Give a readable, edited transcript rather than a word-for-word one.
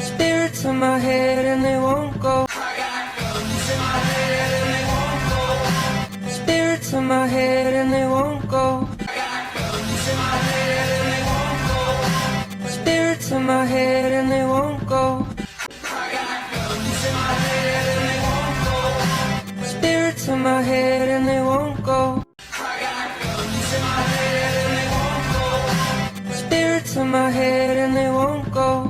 Spirits in my head and they won't go. Spirits in my head and they won't go. Spirits in my head and they won't go. Spirits in my head and they won't go.